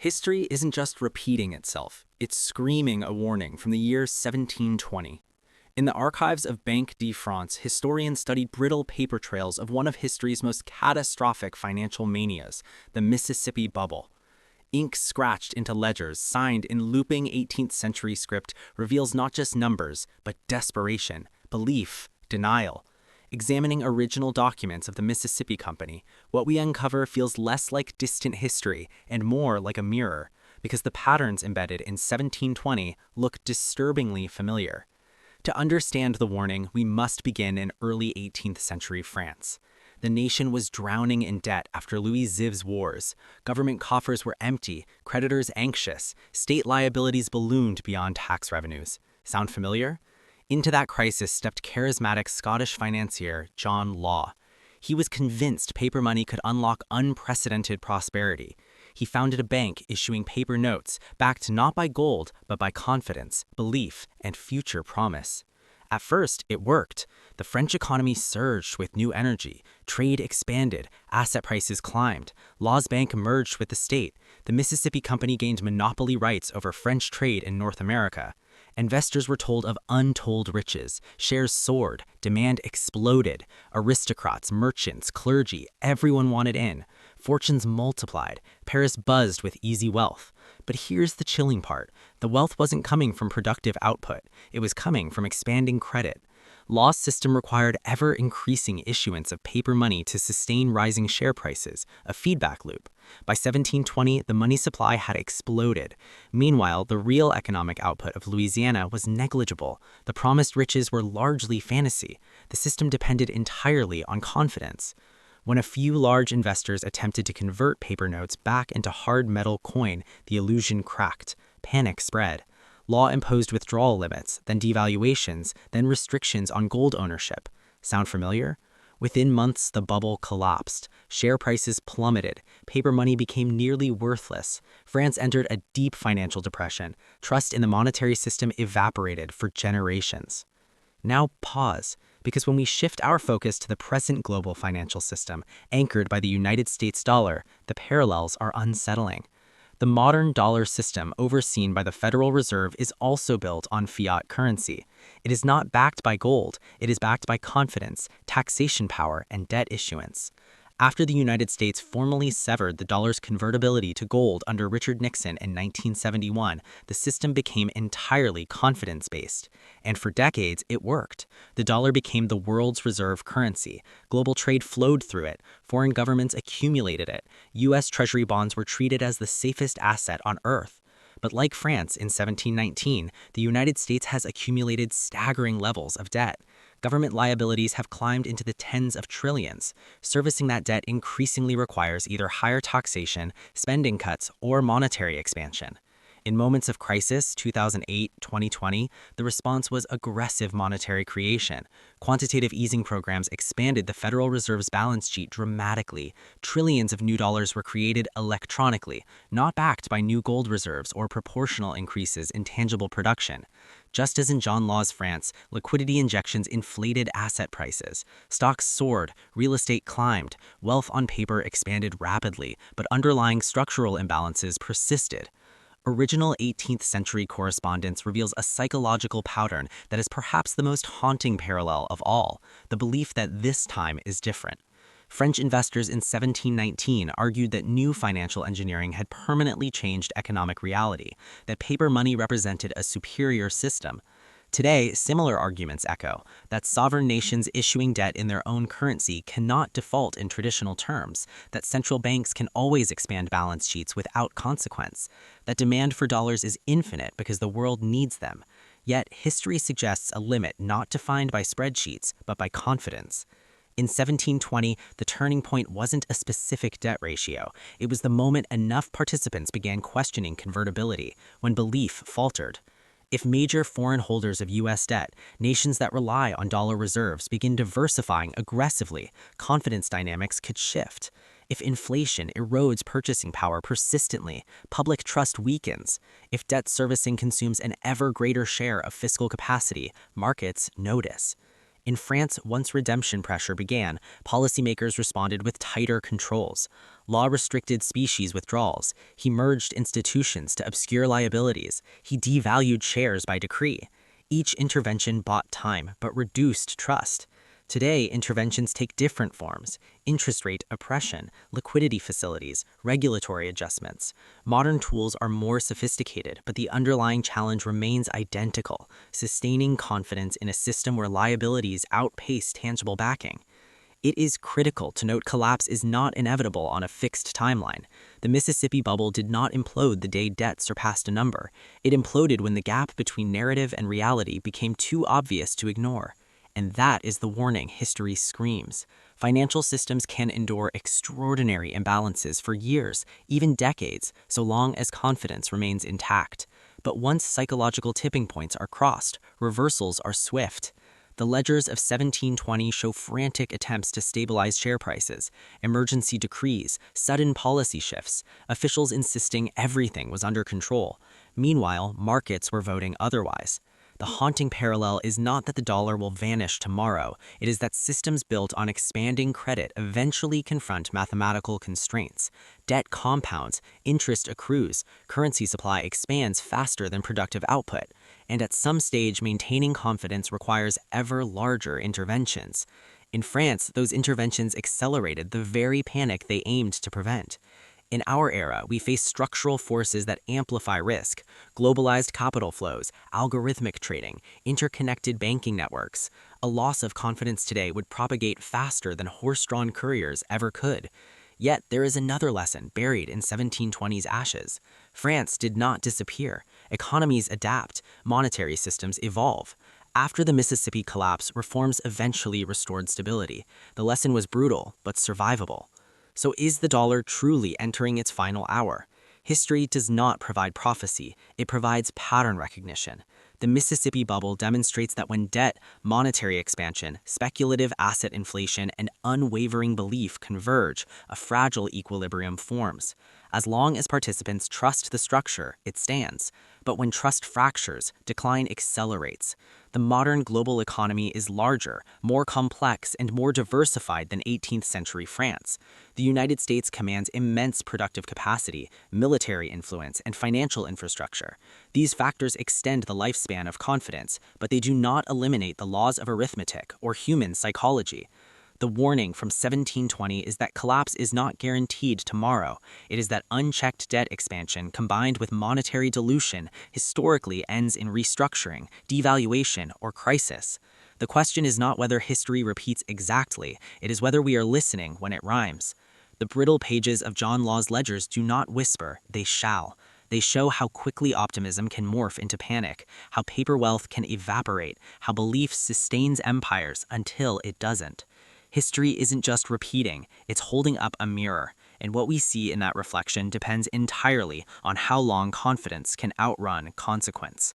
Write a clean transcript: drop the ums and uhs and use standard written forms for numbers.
History isn't just repeating itself, it's screaming a warning from the year 1720. In the archives of Banque de France, historians studied brittle paper trails of one of history's most catastrophic financial manias, the Mississippi Bubble. Ink scratched into ledgers, signed in looping 18th century script, reveals not just numbers, but desperation, belief, denial. Examining original documents of the Mississippi Company, what we uncover feels less like distant history and more like a mirror, because the patterns embedded in 1720 look disturbingly familiar. To understand the warning, we must begin in early 18th century France. The nation was drowning in debt after Louis Xiv's wars. Government coffers were empty, creditors anxious, state liabilities ballooned beyond tax revenues. Sound familiar? Into that crisis stepped charismatic Scottish financier John Law. He was convinced paper money could unlock unprecedented prosperity. He founded a bank issuing paper notes, backed not by gold, but by confidence, belief, and future promise. At first, it worked. The French economy surged with new energy. Trade expanded. Asset prices climbed. Law's bank merged with the state. The Mississippi Company gained monopoly rights over French trade in North America. Investors were told of untold riches. Shares soared. Demand exploded. Aristocrats, merchants, clergy, everyone wanted in. Fortunes multiplied. Paris buzzed with easy wealth. But here's the chilling part. The wealth wasn't coming from productive output. It was coming from expanding credit. Law's system required ever-increasing issuance of paper money to sustain rising share prices, a feedback loop. By 1720, the money supply had exploded. Meanwhile, the real economic output of Louisiana was negligible. The promised riches were largely fantasy. The system depended entirely on confidence. When a few large investors attempted to convert paper notes back into hard metal coin, the illusion cracked. Panic spread. Law imposed withdrawal limits, then devaluations, then restrictions on gold ownership. Sound familiar? Within months, the bubble collapsed. Share prices plummeted. Paper money became nearly worthless. France entered a deep financial depression. Trust in the monetary system evaporated for generations. Now pause, because when we shift our focus to the present global financial system, anchored by the United States dollar, the parallels are unsettling. The modern dollar system, overseen by the Federal Reserve, is also built on fiat currency. It is not backed by gold, it is backed by confidence, taxation power, and debt issuance. After the United States formally severed the dollar's convertibility to gold under Richard Nixon in 1971, the system became entirely confidence-based. And for decades, it worked. The dollar became the world's reserve currency. Global trade flowed through it. Foreign governments accumulated it. U.S. Treasury bonds were treated as the safest asset on earth. But like France in 1719, the United States has accumulated staggering levels of debt. Government liabilities have climbed into the tens of trillions. Servicing that debt increasingly requires either higher taxation, spending cuts, or monetary expansion. In moments of crisis, 2008, 2020, the response was aggressive monetary creation. Quantitative easing programs expanded the Federal Reserve's balance sheet dramatically. Trillions of new dollars were created electronically, not backed by new gold reserves or proportional increases in tangible production. Just as in John Law's France, liquidity injections inflated asset prices. Stocks soared, real estate climbed, wealth on paper expanded rapidly, but underlying structural imbalances persisted. Original 18th century correspondence reveals a psychological pattern that is perhaps the most haunting parallel of all, the belief that this time is different. French investors in 1719 argued that new financial engineering had permanently changed economic reality, that paper money represented a superior system. Today, similar arguments echo, that sovereign nations issuing debt in their own currency cannot default in traditional terms, that central banks can always expand balance sheets without consequence, that demand for dollars is infinite because the world needs them. Yet, history suggests a limit not defined by spreadsheets, but by confidence. In 1720, the turning point wasn't a specific debt ratio. It was the moment enough participants began questioning convertibility, when belief faltered. If major foreign holders of U.S. debt, nations that rely on dollar reserves, begin diversifying aggressively, confidence dynamics could shift. If inflation erodes purchasing power persistently, public trust weakens. If debt servicing consumes an ever greater share of fiscal capacity, markets notice. In France, once redemption pressure began, policymakers responded with tighter controls. Law restricted species withdrawals. He merged institutions to obscure liabilities. He devalued shares by decree. Each intervention bought time, but reduced trust. Today, interventions take different forms: interest rate oppression, liquidity facilities, regulatory adjustments. Modern tools are more sophisticated, but the underlying challenge remains identical: sustaining confidence in a system where liabilities outpace tangible backing. It is critical to note collapse is not inevitable on a fixed timeline. The Mississippi bubble did not implode the day debt surpassed a number. It imploded when the gap between narrative and reality became too obvious to ignore. And that is the warning history screams. Financial systems can endure extraordinary imbalances for years, even decades, so long as confidence remains intact. But once psychological tipping points are crossed, reversals are swift. The ledgers of 1720 show frantic attempts to stabilize share prices, emergency decrees, sudden policy shifts, officials insisting everything was under control. Meanwhile, markets were voting otherwise. The haunting parallel is not that the dollar will vanish tomorrow, it is that systems built on expanding credit eventually confront mathematical constraints. Debt compounds, interest accrues, currency supply expands faster than productive output, and at some stage maintaining confidence requires ever larger interventions. In France, those interventions accelerated the very panic they aimed to prevent. In our era, we face structural forces that amplify risk: globalized capital flows, algorithmic trading, interconnected banking networks. A loss of confidence today would propagate faster than horse-drawn couriers ever could. Yet there is another lesson buried in 1720's ashes. France did not disappear. Economies adapt, monetary systems evolve. After the Mississippi collapse, reforms eventually restored stability. The lesson was brutal, but survivable. So is the dollar truly entering its final hour? History does not provide prophecy, it provides pattern recognition. The Mississippi bubble demonstrates that when debt, monetary expansion, speculative asset inflation, and unwavering belief converge, a fragile equilibrium forms. As long as participants trust the structure, it stands. But when trust fractures, decline accelerates. The modern global economy is larger, more complex, and more diversified than 18th century France. The United States commands immense productive capacity, military influence, and financial infrastructure. These factors extend the lifespan of confidence, but they do not eliminate the laws of arithmetic or human psychology. The warning from 1720 is that collapse is not guaranteed tomorrow. It is that unchecked debt expansion combined with monetary dilution historically ends in restructuring, devaluation, or crisis. The question is not whether history repeats exactly, it is whether we are listening when it rhymes. The brittle pages of John Law's ledgers do not whisper, they shall. They show how quickly optimism can morph into panic, how paper wealth can evaporate, how belief sustains empires until it doesn't. History isn't just repeating, it's holding up a mirror, and what we see in that reflection depends entirely on how long confidence can outrun consequence.